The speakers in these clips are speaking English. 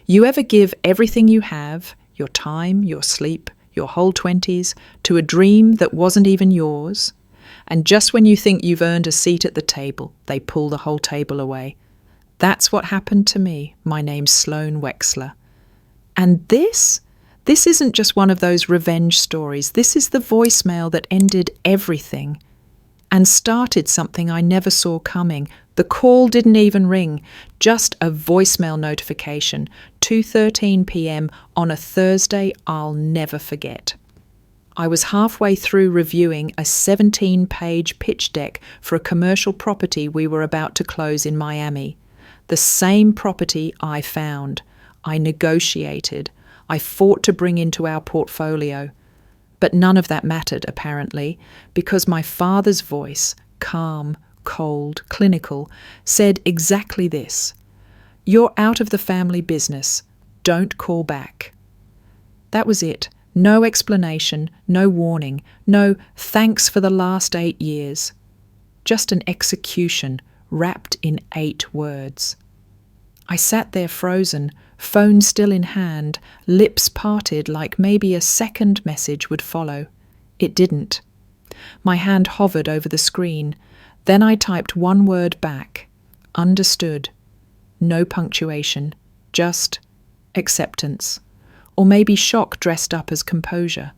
You ever give everything you have, your time, your sleep, your whole 20s, to a dream that wasn't even yours, and just when you think you've earned a seat at the table, they pull the whole table away? That's what happened to me. My name's Sloane Wexler. And this isn't just one of those revenge stories. This is the voicemail that ended everything and started something I never saw coming. The call didn't even ring, just a voicemail notification, 2:13 p.m. on a Thursday I'll never forget. I was halfway through reviewing a 17-page pitch deck for a commercial property we were about to close in Miami. The same property I found. I negotiated. I fought to bring into our portfolio. But none of that mattered, apparently, because my father's voice, calm, cold, clinical, said exactly this: "You're out of the family business. Don't call back." That was it. No explanation, no warning, no thanks for the last 8 years. Just an execution wrapped in 8 words. I sat there frozen, phone still in hand, lips parted like maybe a second message would follow. It didn't. My hand hovered over the screen. Then I typed one word back. Understood. No punctuation. Just acceptance. Or maybe shock dressed up as composure.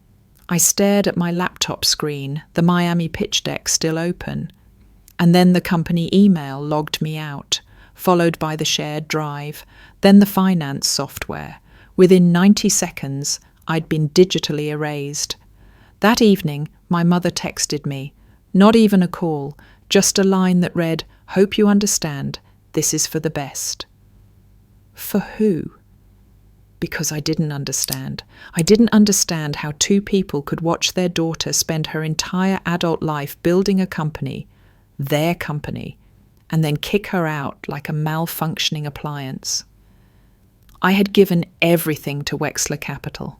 I stared at my laptop screen, the Miami pitch deck still open. And then the company email logged me out, followed by the shared drive, then the finance software. Within 90 seconds, I'd been digitally erased. That evening, my mother texted me. Not even a call, just a line that read, "Hope you understand, this is for the best." For who? Because I didn't understand. I didn't understand how 2 people could watch their daughter spend her entire adult life building a company, their company, and then kick her out like a malfunctioning appliance. I had given everything to Wexler Capital.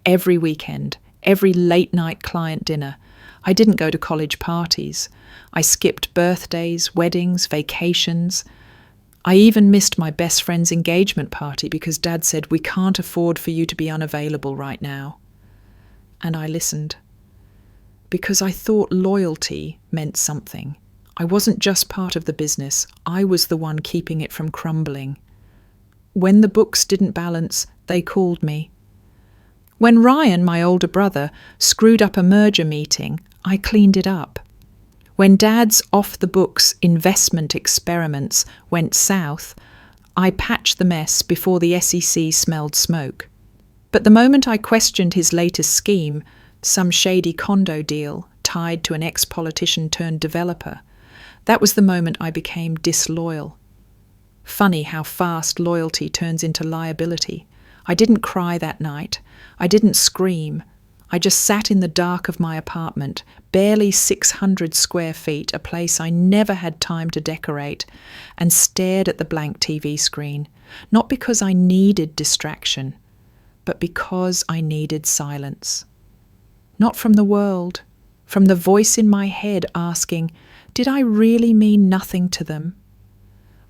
Every weekend, every late-night client dinner. I didn't go to college parties. I skipped birthdays, weddings, vacations. I even missed my best friend's engagement party because Dad said, "We can't afford for you to be unavailable right now." And I listened. Because I thought loyalty meant something. I wasn't just part of the business. I was the one keeping it from crumbling. When the books didn't balance, they called me. When Ryan, my older brother, screwed up a merger meeting, I cleaned it up. When Dad's off-the-books investment experiments went south, I patched the mess before the SEC smelled smoke. But the moment I questioned his latest scheme, some shady condo deal tied to an ex-politician turned developer, that was the moment I became disloyal. Funny how fast loyalty turns into liability. I didn't cry that night. I didn't scream. I just sat in the dark of my apartment, barely 600 square feet, a place I never had time to decorate, and stared at the blank TV screen, not because I needed distraction, but because I needed silence. Not from the world, from the voice in my head asking, did I really mean nothing to them?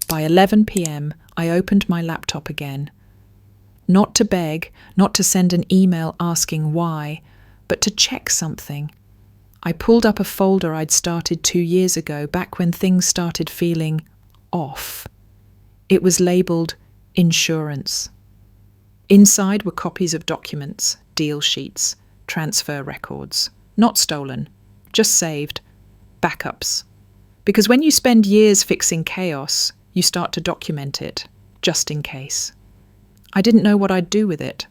By 11 p.m., I opened my laptop again. Not to beg, not to send an email asking why, but to check something. I pulled up a folder I'd started 2 years ago, back when things started feeling off. It was labelled Insurance. Inside were copies of documents, deal sheets, transfer records. Not stolen, just saved. Backups. Because when you spend years fixing chaos, you start to document it, just in case. I didn't know what I'd do with it.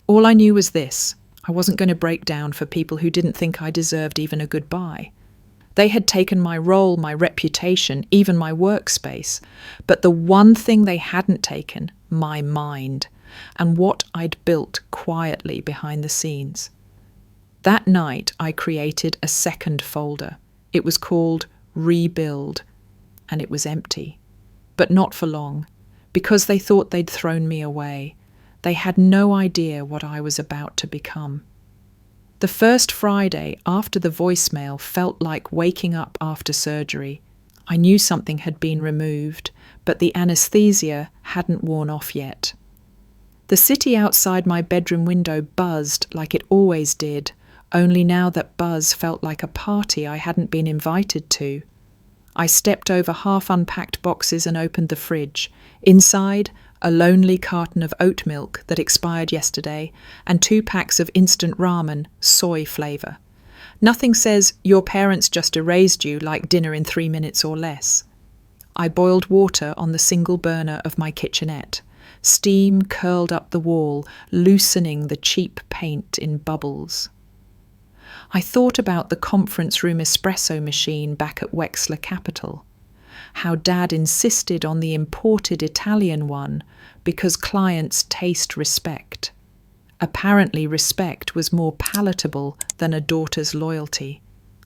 All I knew was this: I wasn't going to break down for people who didn't think I deserved even a goodbye. They had taken my role, my reputation, even my workspace, but the one thing they hadn't taken, my mind, and what I'd built quietly behind the scenes. That night, I created a second folder. It was called Rebuild, and it was empty. But not for long, because they thought they'd thrown me away. They had no idea what I was about to become. The first Friday after the voicemail felt like waking up after surgery. I knew something had been removed, but the anesthesia hadn't worn off yet. The city outside my bedroom window buzzed like it always did, only now that buzz felt like a party I hadn't been invited to. I stepped over half-unpacked boxes and opened the fridge. Inside, a lonely carton of oat milk that expired yesterday and 2 packs of instant ramen, soy flavour. Nothing says your parents just erased you like dinner in 3 minutes or less. I boiled water on the single burner of my kitchenette. Steam curled up the wall, loosening the cheap paint in bubbles. I thought about the conference room espresso machine back at Wexler Capital. How Dad insisted on the imported Italian one because clients taste respect. Apparently respect was more palatable than a daughter's loyalty.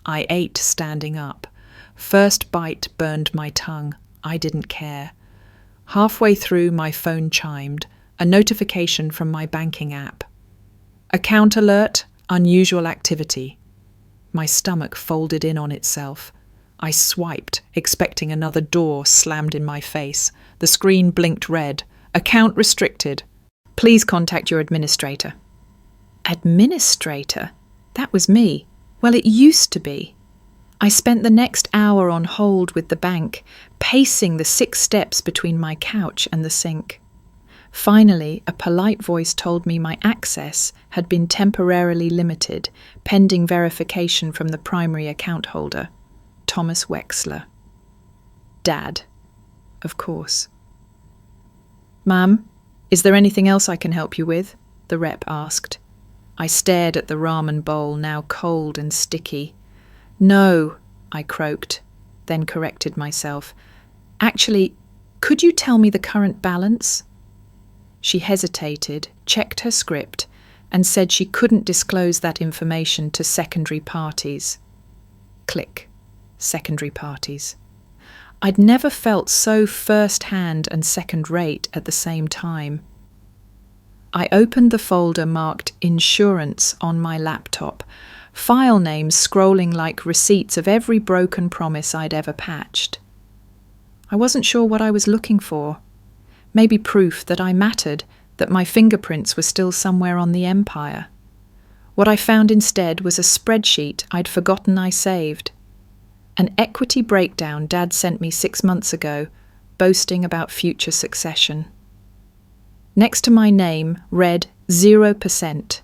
I ate standing up. First bite burned my tongue. I didn't care. Halfway through, my phone chimed, a notification from my banking app. Account alert, unusual activity. My stomach folded in on itself. I swiped, expecting another door slammed in my face. The screen blinked red. Account restricted. Please contact your administrator. Administrator? That was me. Well, it used to be. I spent the next hour on hold with the bank, pacing the 6 steps between my couch and the sink. Finally, a polite voice told me my access had been temporarily limited, pending verification from the primary account holder, Thomas Wexler. Dad, of course. Ma'am, is there anything else I can help you with? The rep asked. I stared at the ramen bowl, now cold and sticky. No, I croaked, then corrected myself. Actually, could you tell me the current balance? She hesitated, checked her script, and said she couldn't disclose that information to secondary parties. Click. Secondary parties. I'd never felt so first-hand and second-rate at the same time. I opened the folder marked Insurance on my laptop, file names scrolling like receipts of every broken promise I'd ever patched. I wasn't sure what I was looking for. Maybe proof that I mattered, that my fingerprints were still somewhere on the empire. What I found instead was a spreadsheet I'd forgotten I saved. An equity breakdown Dad sent me 6 months ago, boasting about future succession. Next to my name read 0%.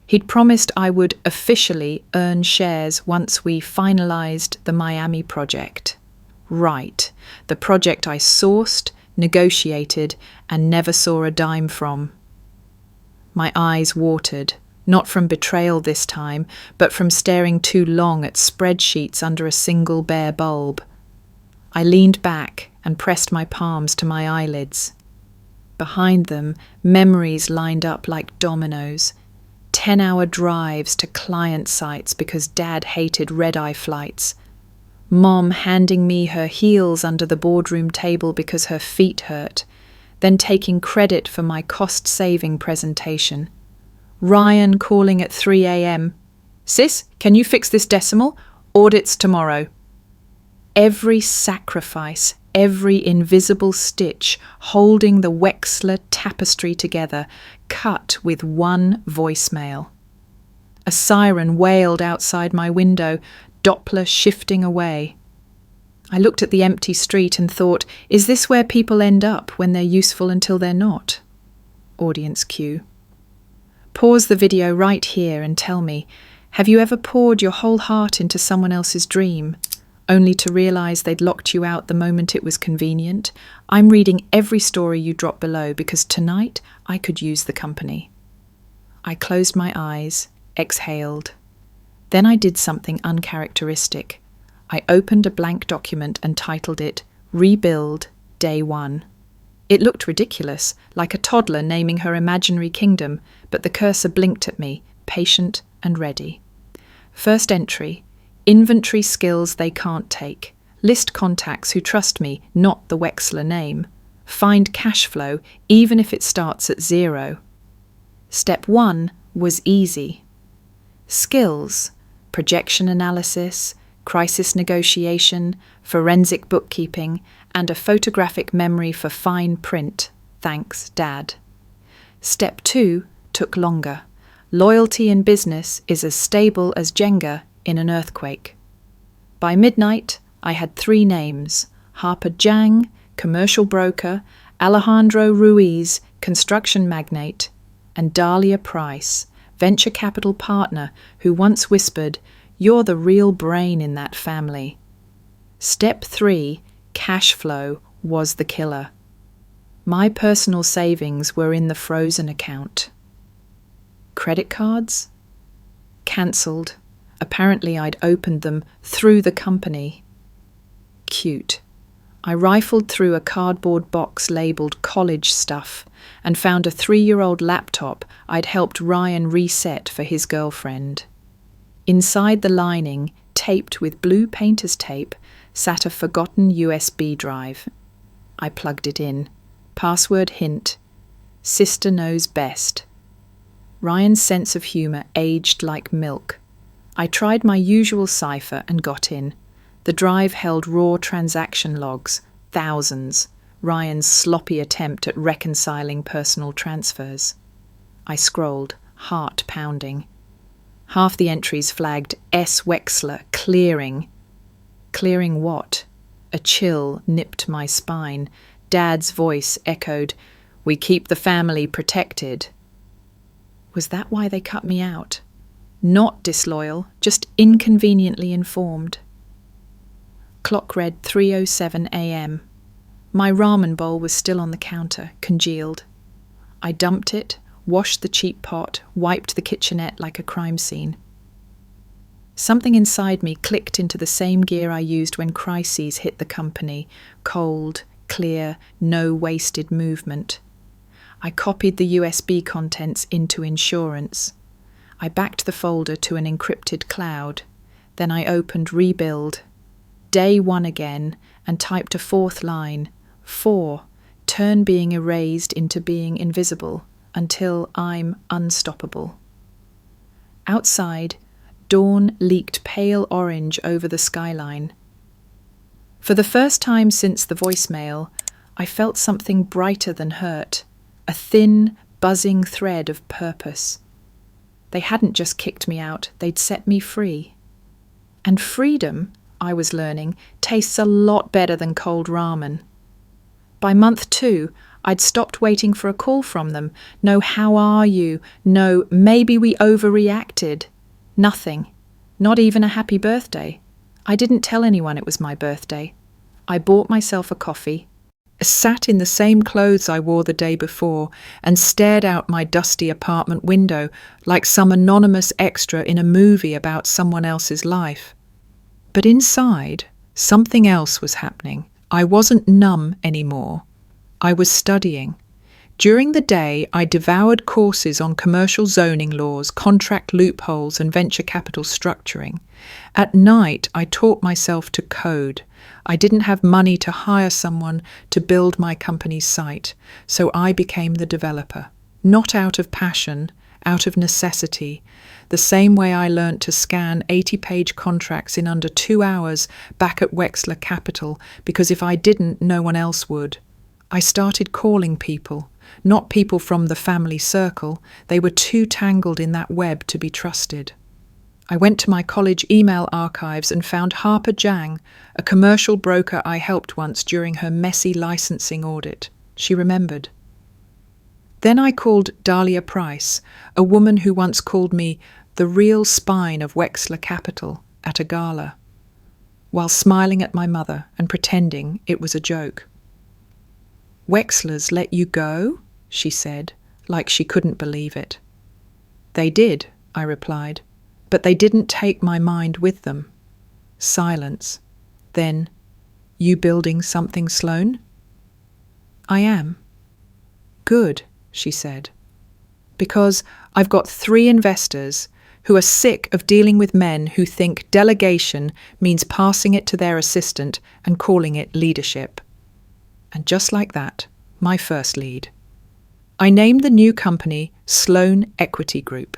He'd promised I would officially earn shares once we finalised the Miami project. Right, the project I sourced, negotiated, and never saw a dime from. My eyes watered, not from betrayal this time, but from staring too long at spreadsheets under a single bare bulb. I leaned back and pressed my palms to my eyelids. Behind them, memories lined up like dominoes. 10-hour drives to client sites because Dad hated red-eye flights. Mom handing me her heels under the boardroom table because her feet hurt, then taking credit for my cost-saving presentation. Ryan calling at 3 a.m. Sis, can you fix this decimal? Audits tomorrow. Every sacrifice, every invisible stitch holding the Wexler tapestry together, cut with one voicemail. A siren wailed outside my window, Doppler shifting away. I looked at the empty street and thought, is this where people end up when they're useful until they're not? Audience cue. Pause the video right here and tell me, have you ever poured your whole heart into someone else's dream, only to realise they'd locked you out the moment it was convenient? I'm reading every story you drop below because tonight I could use the company. I closed my eyes, exhaled. Then I did something uncharacteristic. I opened a blank document and titled it Rebuild Day 1. It looked ridiculous, like a toddler naming her imaginary kingdom, but the cursor blinked at me, patient and ready. First entry, inventory skills they can't take. List contacts who trust me, not the Wexler name. Find cash flow, even if it starts at 0. Step 1 was easy. Skills, projection analysis, crisis negotiation, forensic bookkeeping, and a photographic memory for fine print. Thanks, Dad. Step 2 took longer. Loyalty in business is as stable as Jenga in an earthquake. By midnight, I had 3 names: Harper Jang, commercial broker, Alejandro Ruiz, construction magnate, and Dahlia Price, venture capital partner, who once whispered, "You're the real brain in that family." Step 3, cash flow, was the killer. My personal savings were in the frozen account. Credit cards? Cancelled. Apparently I'd opened them through the company. Cute. I rifled through a cardboard box labelled college stuff and found a 3-year-old laptop I'd helped Ryan reset for his girlfriend. Inside the lining, taped with blue painter's tape, sat a forgotten USB drive. I plugged it in. Password hint: sister knows best. Ryan's sense of humour aged like milk. I tried my usual cipher and got in. The drive held raw transaction logs, thousands, Ryan's sloppy attempt at reconciling personal transfers. I scrolled, heart pounding. Half the entries flagged S. Wexler, clearing. Clearing what? A chill nipped my spine. Dad's voice echoed, "We keep the family protected." Was that why they cut me out? Not disloyal, just inconveniently informed. Clock read 3:07 a.m. My ramen bowl was still on the counter, congealed. I dumped it, washed the cheap pot, wiped the kitchenette like a crime scene. Something inside me clicked into the same gear I used when crises hit the company: cold, clear, no wasted movement. I copied the USB contents into insurance. I backed the folder to an encrypted cloud. Then I opened Rebuild. Day 1 again, and typed a 4th line. 4. Turn being erased into being invisible until I'm unstoppable. Outside, dawn leaked pale orange over the skyline. For the first time since the voicemail, I felt something brighter than hurt, a thin, buzzing thread of purpose. They hadn't just kicked me out, they'd set me free. And freedom, I was learning, tastes a lot better than cold ramen. By month 2, I'd stopped waiting for a call from them. No, how are you? No, maybe we overreacted. Nothing. Not even a happy birthday. I didn't tell anyone it was my birthday. I bought myself a coffee, sat in the same clothes I wore the day before, and stared out my dusty apartment window like some anonymous extra in a movie about someone else's life. But inside, something else was happening. I wasn't numb anymore. I was studying. During the day, I devoured courses on commercial zoning laws, contract loopholes, and venture capital structuring. At night, I taught myself to code. I didn't have money to hire someone to build my company's site, so I became the developer. Not out of passion, out of necessity. The same way I learnt to scan 80-page contracts in under 2 hours back at Wexler Capital, because if I didn't, no one else would. I started calling people. Not people from the family circle. They were too tangled in that web to be trusted. I went to my college email archives and found Harper Jang, a commercial broker I helped once during her messy licensing audit. She remembered. Then I called Dahlia Price, a woman who once called me the real spine of Wexler Capital, at a gala, while smiling at my mother and pretending it was a joke. "Wexler's let you go?" she said, like she couldn't believe it. "They did," I replied, "but they didn't take my mind with them." Silence. Then, "You building something, Sloane?" "I am." "Good," she said, "because I've got 3 investors who are sick of dealing with men who think delegation means passing it to their assistant and calling it leadership." And just like that, my first lead. I named the new company Sloane Equity Group.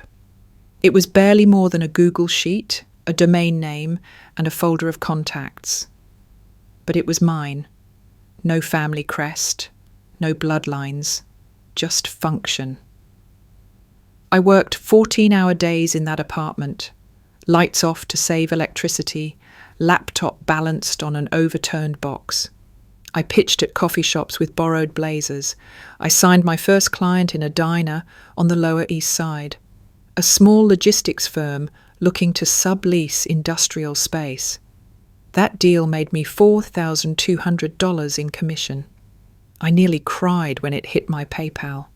It was barely more than a Google sheet, a domain name, and a folder of contacts. But it was mine. No family crest, no bloodlines, just function. I worked 14-hour days in that apartment. Lights off to save electricity, laptop balanced on an overturned box. I pitched at coffee shops with borrowed blazers. I signed my first client in a diner on the Lower East Side, a small logistics firm looking to sublease industrial space. That deal made me $4,200 in commission. I nearly cried when it hit my PayPal.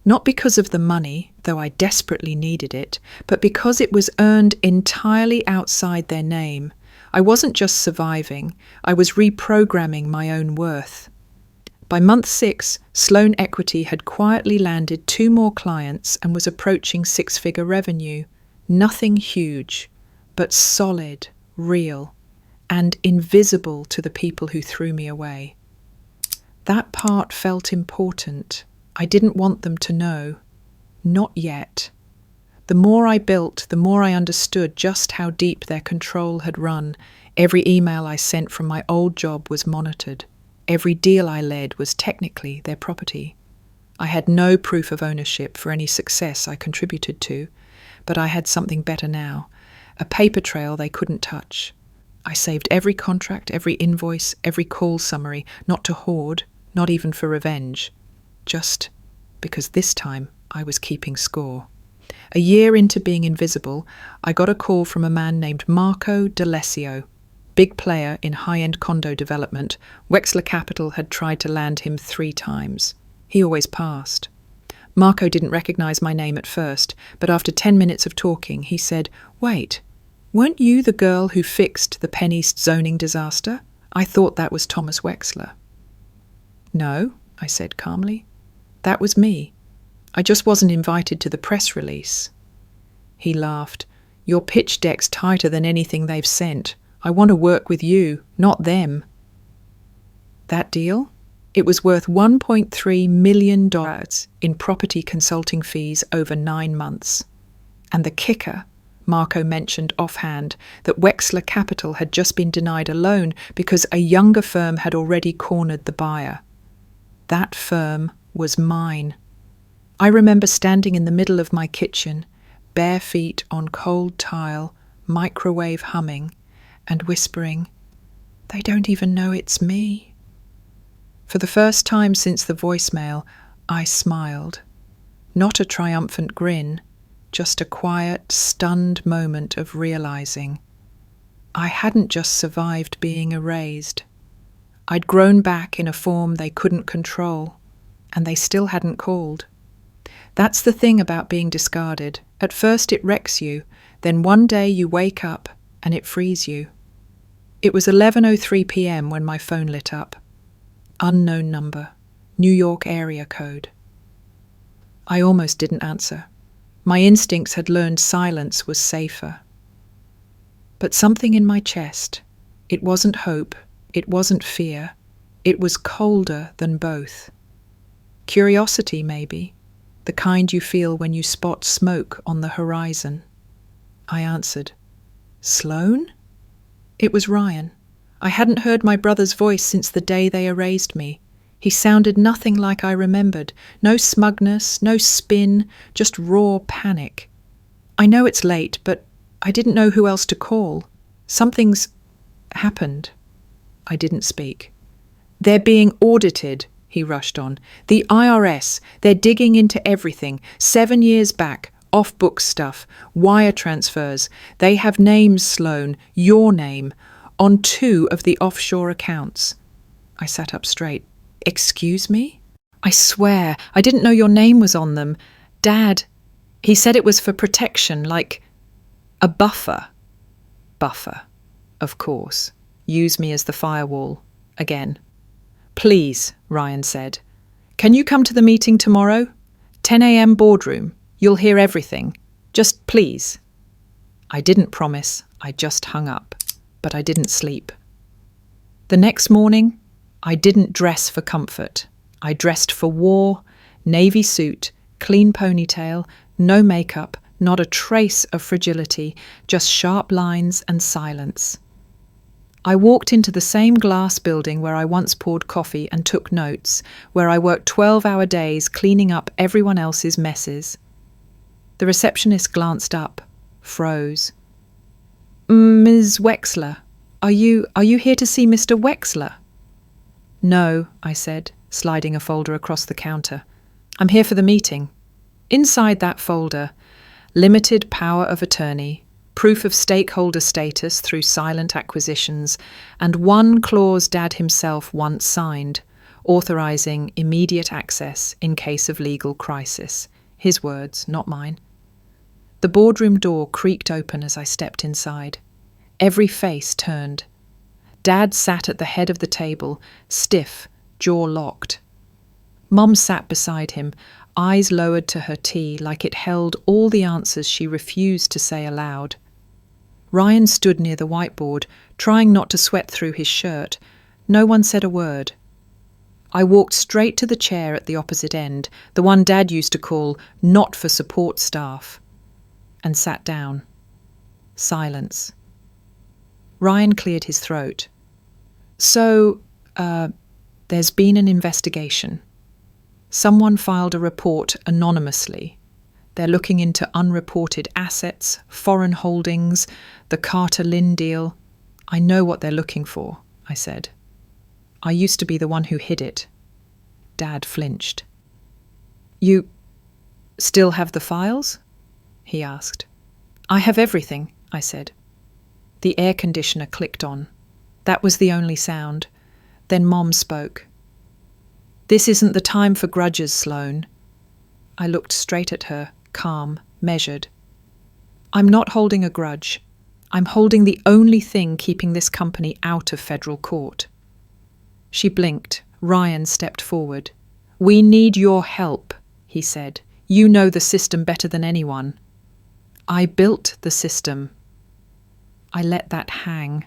Not because of the money, though I desperately needed it, but because it was earned entirely outside their name. I wasn't just surviving, I was reprogramming my own worth. By month 6, Sloan Equity had quietly landed 2 more clients and was approaching 6-figure revenue. Nothing huge, but solid, real, and invisible to the people who threw me away. That part felt important. I didn't want them to know. Not yet. The more I built, the more I understood just how deep their control had run. Every email I sent from my old job was monitored. Every deal I led was technically their property. I had no proof of ownership for any success I contributed to, but I had something better now, a paper trail they couldn't touch. I saved every contract, every invoice, every call summary, not to hoard, not even for revenge. Just because this time I was keeping score. A year into being invisible, I got a call from a man named Marco D'Alessio, big player in high-end condo development. Wexler Capital had tried to land him 3 times. He always passed. Marco didn't recognize my name at first, but after 10 minutes of talking, he said, "Wait, weren't you the girl who fixed the Penn East zoning disaster? I thought that was Thomas Wexler." "No," I said calmly. "That was me. I just wasn't invited to the press release." He laughed. "Your pitch deck's tighter than anything they've sent. I want to work with you, not them." That deal? It was worth $1.3 million in property consulting fees over 9 months. And the kicker, Marco mentioned offhand, that Wexler Capital had just been denied a loan because a younger firm had already cornered the buyer. That firm was mine. I remember standing in the middle of my kitchen, bare feet on cold tile, microwave humming, and whispering, "They don't even know it's me." For the first time since the voicemail, I smiled. Not a triumphant grin, just a quiet, stunned moment of realizing I hadn't just survived being erased. I'd grown back in a form they couldn't control, and they still hadn't called. That's the thing about being discarded. At first it wrecks you, then one day you wake up and it frees you. It was 11:03 p.m. when my phone lit up. Unknown number, New York area code. I almost didn't answer. My instincts had learned silence was safer. But something in my chest, it wasn't hope, it wasn't fear, it was colder than both. Curiosity, maybe, the kind you feel when you spot smoke on the horizon. I answered, "Sloan?" It was Ryan. I hadn't heard my brother's voice since the day they erased me. He sounded nothing like I remembered. No smugness, no spin, just raw panic. "I know it's late, but I didn't know who else to call. Something's happened." I didn't speak. "They're being audited," he rushed on. "The IRS, they're digging into everything. 7 years back, off-book stuff, wire transfers. They have names, Sloan, your name, on 2 of the offshore accounts." I sat up straight. "Excuse me? I swear, I didn't know your name was on them. Dad, he said it was for protection, like a buffer." Buffer, of course. Use me as the firewall. Again. "Please," Ryan said. "Can you come to the meeting tomorrow? 10 a.m. boardroom. You'll hear everything. Just please." I didn't promise. I just hung up. But I didn't sleep. The next morning, I didn't dress for comfort. I dressed for war, navy suit, clean ponytail, no makeup, not a trace of fragility, just sharp lines and silence. I walked into the same glass building where I once poured coffee and took notes, where I worked 12-hour days cleaning up everyone else's messes. The receptionist glanced up, froze. "Ms. Wexler, are you here to see Mr. Wexler?" "No," I said, sliding a folder across the counter. "I'm here for the meeting." Inside that folder, limited power of attorney, proof of stakeholder status through silent acquisitions, and one clause Dad himself once signed, authorizing immediate access in case of legal crisis. His words, not mine. The boardroom door creaked open as I stepped inside. Every face turned. Dad sat at the head of the table, stiff, jaw locked. Mum sat beside him, eyes lowered to her tea like it held all the answers she refused to say aloud. Ryan stood near the whiteboard, trying not to sweat through his shirt. No one said a word. I walked straight to the chair at the opposite end, the one Dad used to call not for support staff, and sat down. Silence. Ryan cleared his throat. "So, there's been an investigation. Someone filed a report anonymously. They're looking into unreported assets, foreign holdings, the Carter-Lynn deal. I know what they're looking for," I said. "I used to be the one who hid it." Dad flinched. "You still have the files?" he asked. "I have everything," I said. The air conditioner clicked on. That was the only sound. Then Mom spoke. "This isn't the time for grudges, Sloane." I looked straight at her, calm, measured. "I'm not holding a grudge. I'm holding the only thing keeping this company out of federal court." She blinked. Ryan stepped forward. "We need your help," he said. "You know the system better than anyone." "I built the system." I let that hang,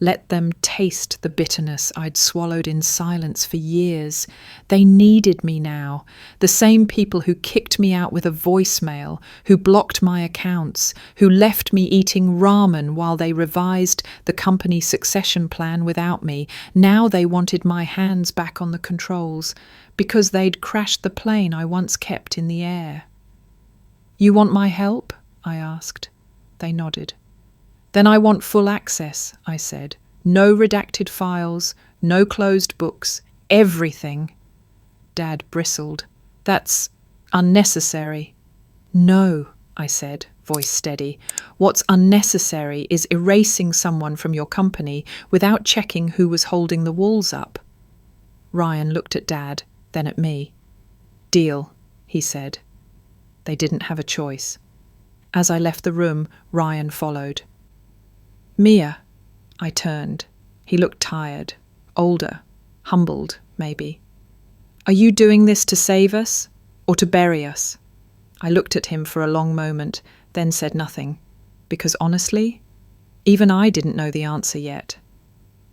let them taste the bitterness I'd swallowed in silence for years. They needed me now, the same people who kicked me out with a voicemail, who blocked my accounts, who left me eating ramen while they revised the company's succession plan without me. Now they wanted my hands back on the controls, because they'd crashed the plane I once kept in the air. "You want my help?" I asked. They nodded. "Then I want full access," I said. "No redacted files, no closed books, everything." Dad bristled. "That's unnecessary." "No," I said, voice steady. "What's unnecessary is erasing someone from your company without checking who was holding the walls up." Ryan looked at Dad, then at me. "Deal," he said. They didn't have a choice. As I left the room, Ryan followed. "Mia," I turned. He looked tired, older, humbled, maybe. "Are you doing this to save us or to bury us?" I looked at him for a long moment, then said nothing, because honestly, even I didn't know the answer yet.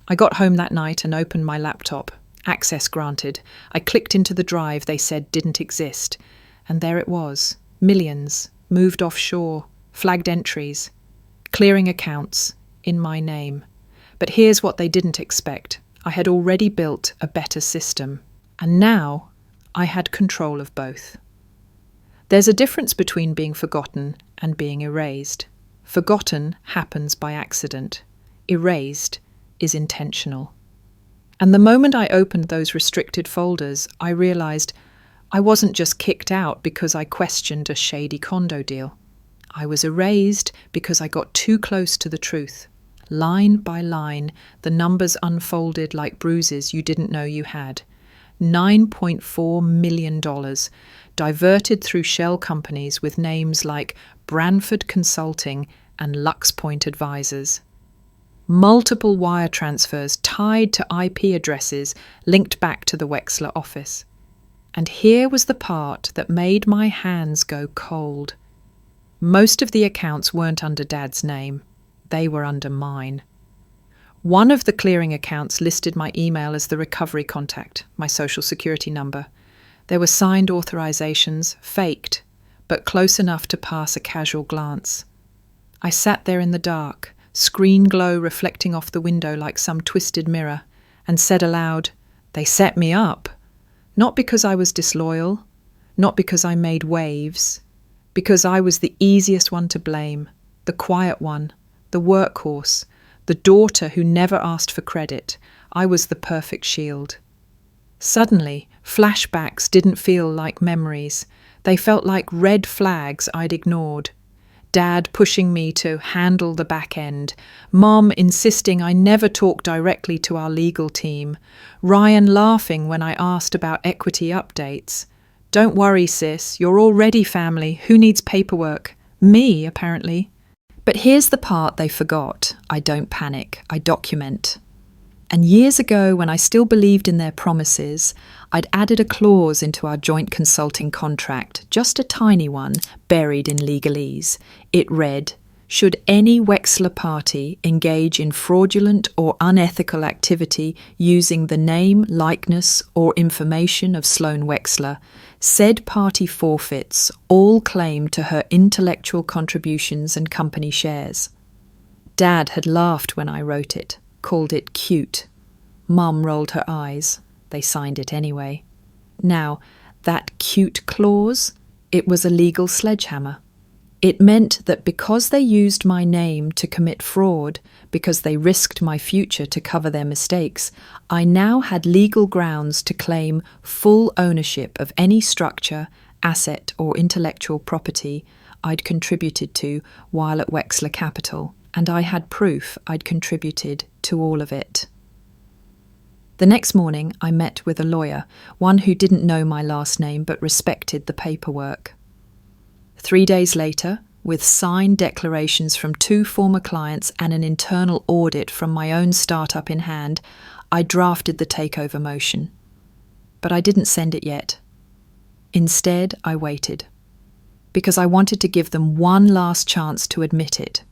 I got home that night and opened my laptop. Access granted. I clicked into the drive they said didn't exist, and there it was. Millions, moved offshore, flagged entries, clearing accounts, in my name. But here's what they didn't expect. I had already built a better system, and now I had control of both. There's a difference between being forgotten and being erased. Forgotten happens by accident. Erased is intentional. And the moment I opened those restricted folders, I realized I wasn't just kicked out because I questioned a shady condo deal. I was erased because I got too close to the truth. Line by line, the numbers unfolded like bruises you didn't know you had. $9.4 million, diverted through shell companies with names like Branford Consulting and Lux Point Advisors. Multiple wire transfers tied to IP addresses linked back to the Wexler office. And here was the part that made my hands go cold. Most of the accounts weren't under Dad's name. They were under mine. One of the clearing accounts listed my email as the recovery contact, my social security number. There were signed authorizations, faked, but close enough to pass a casual glance. I sat there in the dark, screen glow reflecting off the window like some twisted mirror, and said aloud, "They set me up. Not because I was disloyal, not because I made waves. Because I was the easiest one to blame, the quiet one, the workhorse, the daughter who never asked for credit. I was the perfect shield. Suddenly, flashbacks didn't feel like memories. They felt like red flags I'd ignored. Dad pushing me to handle the back end, Mom insisting I never talk directly to our legal team, Ryan laughing when I asked about equity updates. Don't worry, sis, you're already family. Who needs paperwork? Me, apparently. But here's the part they forgot. I don't panic. I document. And years ago, when I still believed in their promises, I'd added a clause into our joint consulting contract, just a tiny one, buried in legalese. It read, should any Wexler party engage in fraudulent or unethical activity using the name, likeness, or information of Sloane Wexler, said party forfeits all claim to her intellectual contributions and company shares. Dad had laughed when I wrote it, called it cute. Mum rolled her eyes. They signed it anyway. Now, that cute clause, it was a legal sledgehammer. It meant that because they used my name to commit fraud, because they risked my future to cover their mistakes, I now had legal grounds to claim full ownership of any structure, asset, or intellectual property I'd contributed to while at Wexler Capital, and I had proof I'd contributed to all of it. The next morning, I met with a lawyer, one who didn't know my last name but respected the paperwork. 3 days later, with signed declarations from 2 former clients and an internal audit from my own startup in hand, I drafted the takeover motion. But I didn't send it yet. Instead, I waited, because I wanted to give them one last chance to admit it,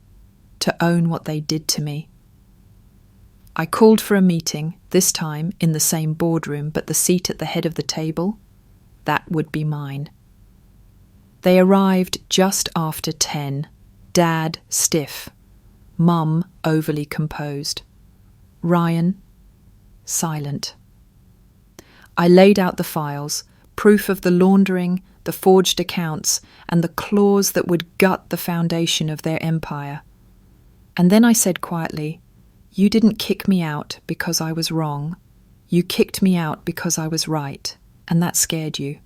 to own what they did to me. I called for a meeting, this time in the same boardroom, but the seat at the head of the table, that would be mine. They arrived just after 10, Dad stiff, Mum overly composed, Ryan silent. I laid out the files, proof of the laundering, the forged accounts, and the clause that would gut the foundation of their empire. And then I said quietly, you didn't kick me out because I was wrong. You kicked me out because I was right, and that scared you.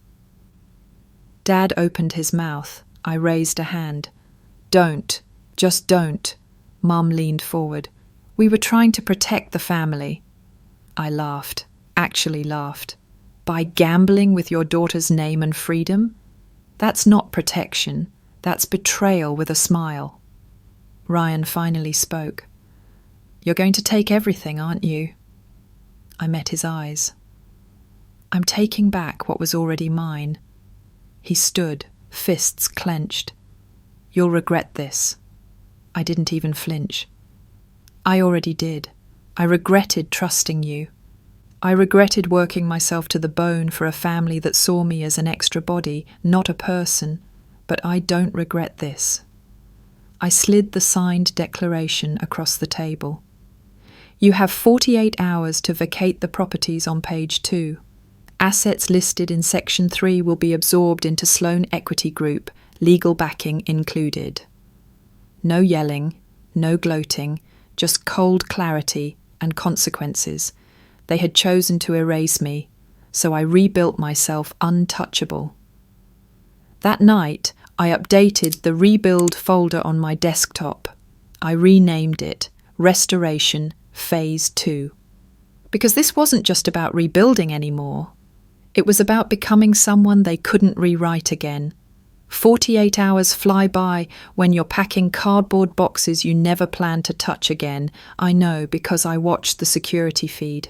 Dad opened his mouth. I raised a hand. Don't. Just don't. Mum leaned forward. We were trying to protect the family. I laughed. Actually laughed. By gambling with your daughter's name and freedom? That's not protection. That's betrayal with a smile. Ryan finally spoke. You're going to take everything, aren't you? I met his eyes. I'm taking back what was already mine. He stood, fists clenched. You'll regret this. I didn't even flinch. I already did. I regretted trusting you. I regretted working myself to the bone for a family that saw me as an extra body, not a person. But I don't regret this. I slid the signed declaration across the table. You have 48 hours to vacate the properties on page 2. Assets listed in Section 3 will be absorbed into Sloane Equity Group, legal backing included. No yelling, no gloating, just cold clarity and consequences. They had chosen to erase me, so I rebuilt myself untouchable. That night, I updated the rebuild folder on my desktop. I renamed it Restoration Phase 2. Because this wasn't just about rebuilding anymore. It was about becoming someone they couldn't rewrite again. 48 hours fly by when you're packing cardboard boxes you never plan to touch again. I know because I watched the security feed.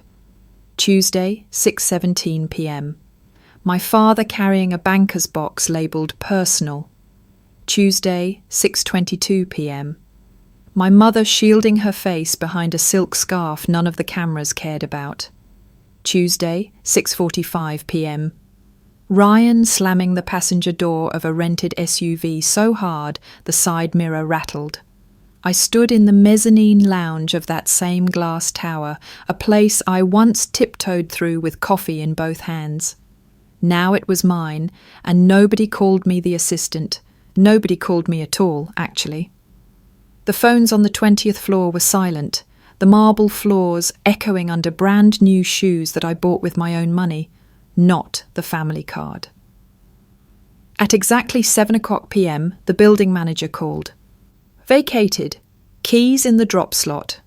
Tuesday, 6:17 p.m. My father carrying a banker's box labelled personal. Tuesday, 6:22 p.m. My mother shielding her face behind a silk scarf none of the cameras cared about. Tuesday, 6:45 p.m. Ryan slamming the passenger door of a rented SUV so hard the side mirror rattled. I stood in the mezzanine lounge of that same glass tower, a place I once tiptoed through with coffee in both hands. Now it was mine, and nobody called me the assistant. Nobody called me at all, actually. The phones on the 20th floor were silent, the marble floors echoing under brand new shoes that I bought with my own money, not the family card. At exactly 7:00 p.m, the building manager called. Vacated. Keys in the drop slot.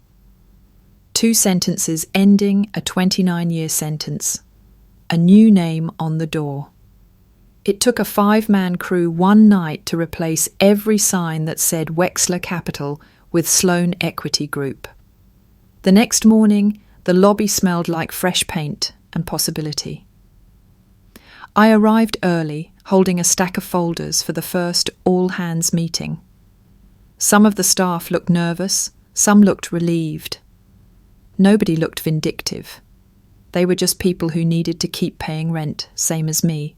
2 sentences ending a 29-year sentence. A new name on the door. It took a 5-man crew one night to replace every sign that said Wexler Capital with Sloan Equity Group. The next morning, the lobby smelled like fresh paint and possibility. I arrived early, holding a stack of folders for the first all-hands meeting. Some of the staff looked nervous, some looked relieved. Nobody looked vindictive. They were just people who needed to keep paying rent, same as me.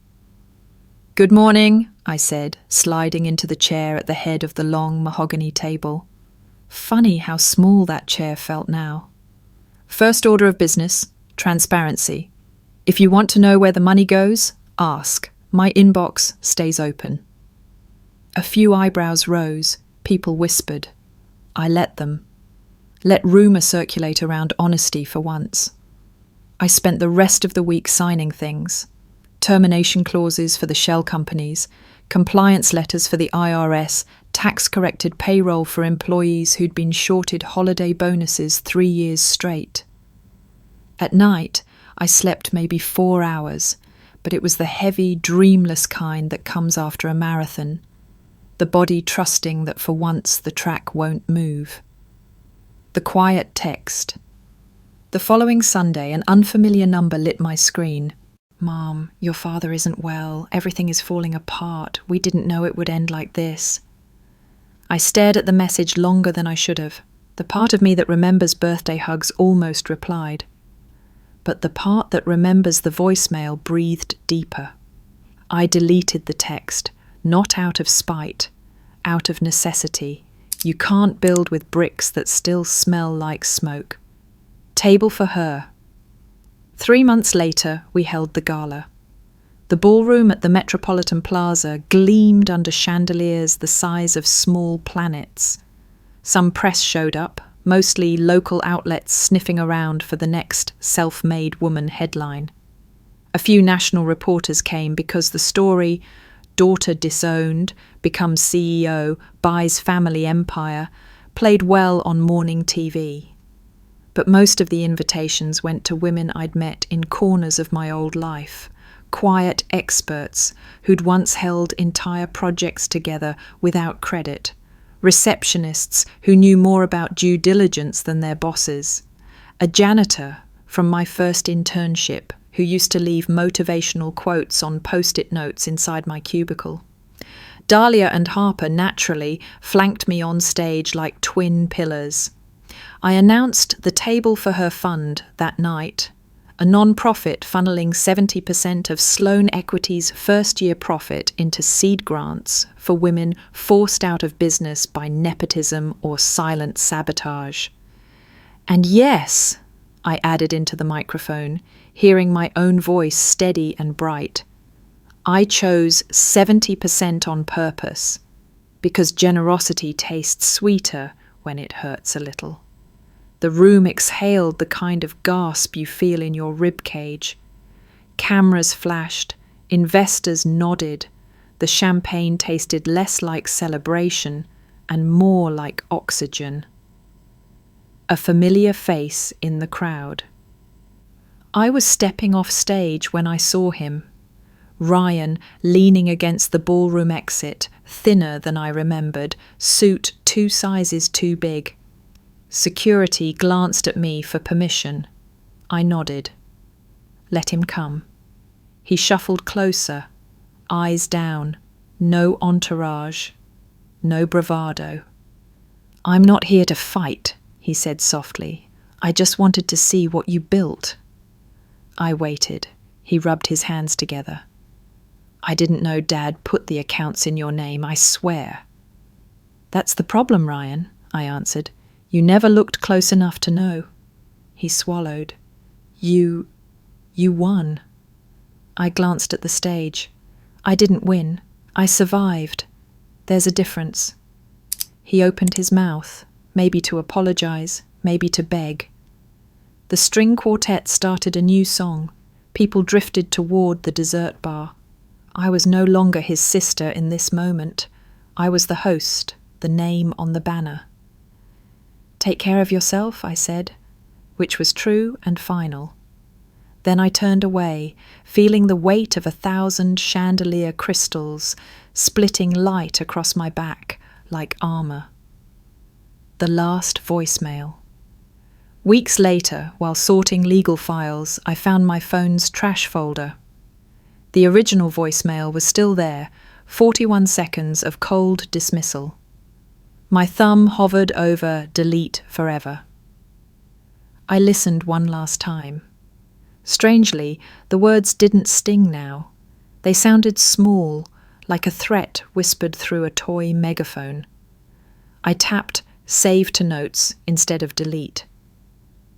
"Good morning," I said, sliding into the chair at the head of the long mahogany table. Funny how small that chair felt now. "First order of business, transparency. If you want to know where the money goes, ask. My inbox stays open." A few eyebrows rose, people whispered. I let them. Let rumour circulate around honesty for once. I spent the rest of the week signing things. Termination clauses for the shell companies, compliance letters for the IRS, tax-corrected payroll for employees who'd been shorted holiday bonuses 3 years straight. At night, I slept maybe 4 hours, but it was the heavy, dreamless kind that comes after a marathon, the body trusting that for once the track won't move. The quiet text. The following Sunday, an unfamiliar number lit my screen. "Mom, your father isn't well. Everything is falling apart. We didn't know it would end like this." I stared at the message longer than I should have. The part of me that remembers birthday hugs almost replied. But the part that remembers the voicemail breathed deeper. I deleted the text, not out of spite, out of necessity. You can't build with bricks that still smell like smoke. Table for her. 3 months later, we held the gala. The ballroom at the Metropolitan Plaza gleamed under chandeliers the size of small planets. Some press showed up, mostly local outlets sniffing around for the next self-made woman headline. A few national reporters came because the story, daughter disowned, becomes CEO, buys family empire, played well on morning TV. But most of the invitations went to women I'd met in corners of my old life, quiet experts who'd once held entire projects together without credit, receptionists who knew more about due diligence than their bosses, a janitor from my first internship who used to leave motivational quotes on post-it notes inside my cubicle. Dahlia and Harper naturally flanked me on stage like twin pillars. I announced the Table for Her Fund that night, a non-profit funneling 70% of Sloan Equity's first-year profit into seed grants for women forced out of business by nepotism or silent sabotage. And yes, I added into the microphone, hearing my own voice steady and bright, I chose 70% on purpose, because generosity tastes sweeter when it hurts a little. The room exhaled the kind of gasp you feel in your rib cage. Cameras flashed, investors nodded. The champagne tasted less like celebration and more like oxygen. A familiar face in the crowd. I was stepping off stage when I saw him. Ryan leaning against the ballroom exit, thinner than I remembered, suit 2 sizes too big. Security glanced at me for permission. I nodded. Let him come. He shuffled closer, eyes down, no entourage, no bravado. "I'm not here to fight," he said softly. "I just wanted to see what you built." I waited. He rubbed his hands together. "I didn't know Dad put the accounts in your name, I swear." "That's the problem, Ryan," I answered. "You never looked close enough to know." He swallowed. You won." I glanced at the stage. I didn't win. I survived. There's a difference. He opened his mouth, maybe to apologize, maybe to beg. The string quartet started a new song. People drifted toward the dessert bar. I was no longer his sister in this moment. I was the host, the name on the banner. "Take care of yourself," I said, which was true and final. Then I turned away, feeling the weight of 1,000 chandelier crystals splitting light across my back like armor. The last voicemail. Weeks later, while sorting legal files, I found my phone's trash folder. The original voicemail was still there, 41 seconds of cold dismissal. My thumb hovered over delete forever. I listened one last time. Strangely, the words didn't sting now. They sounded small, like a threat whispered through a toy megaphone. I tapped save to notes instead of delete.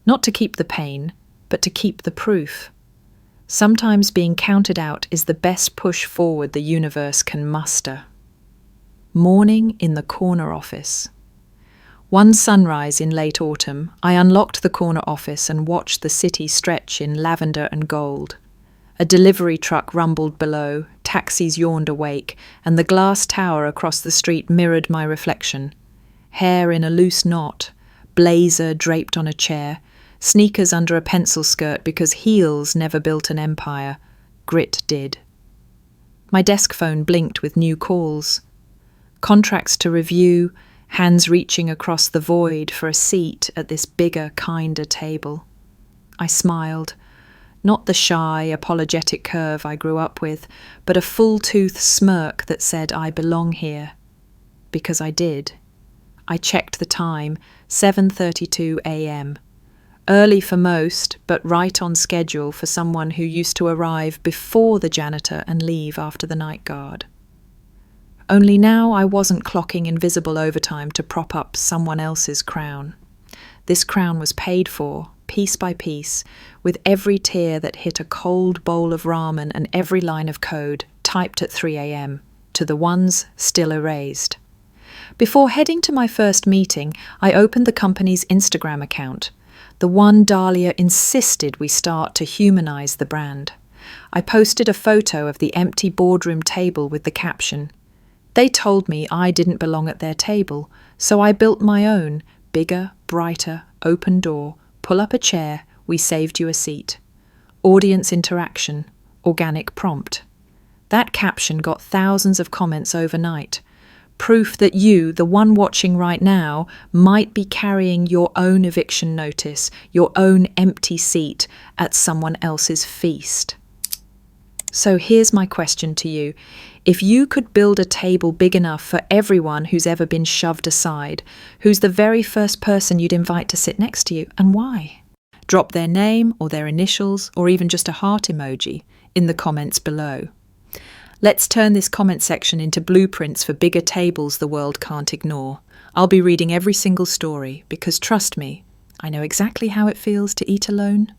Not to keep the pain, but to keep the proof. Sometimes being counted out is the best push forward the universe can muster. Morning in the corner office. One sunrise in late autumn, I unlocked the corner office and watched the city stretch in lavender and gold. A delivery truck rumbled below, taxis yawned awake, and the glass tower across the street mirrored my reflection. Hair in a loose knot, blazer draped on a chair, sneakers under a pencil skirt because heels never built an empire. Grit did. My desk phone blinked with new calls. Contracts to review, hands reaching across the void for a seat at this bigger, kinder table. I smiled. Not the shy, apologetic curve I grew up with, but a full-tooth smirk that said I belong here. Because I did. I checked the time, 7:32 a.m. Early for most, but right on schedule for someone who used to arrive before the janitor and leave after the night guard. Only now I wasn't clocking invisible overtime to prop up someone else's crown. This crown was paid for, piece by piece, with every tear that hit a cold bowl of ramen and every line of code typed at 3 a.m. to the ones still erased. Before heading to my first meeting, I opened the company's Instagram account, the one Dahlia insisted we start to humanize the brand. I posted a photo of the empty boardroom table with the caption, "They told me I didn't belong at their table, so I built my own, bigger, brighter, open door, pull up a chair, we saved you a seat. Audience interaction, organic prompt." That caption got thousands of comments overnight. Proof that you, the one watching right now, might be carrying your own eviction notice, your own empty seat at someone else's feast. So here's my question to you. If you could build a table big enough for everyone who's ever been shoved aside, who's the very first person you'd invite to sit next to you, and why? Drop their name or their initials or even just a heart emoji in the comments below. Let's turn this comment section into blueprints for bigger tables the world can't ignore. I'll be reading every single story because, trust me, I know exactly how it feels to eat alone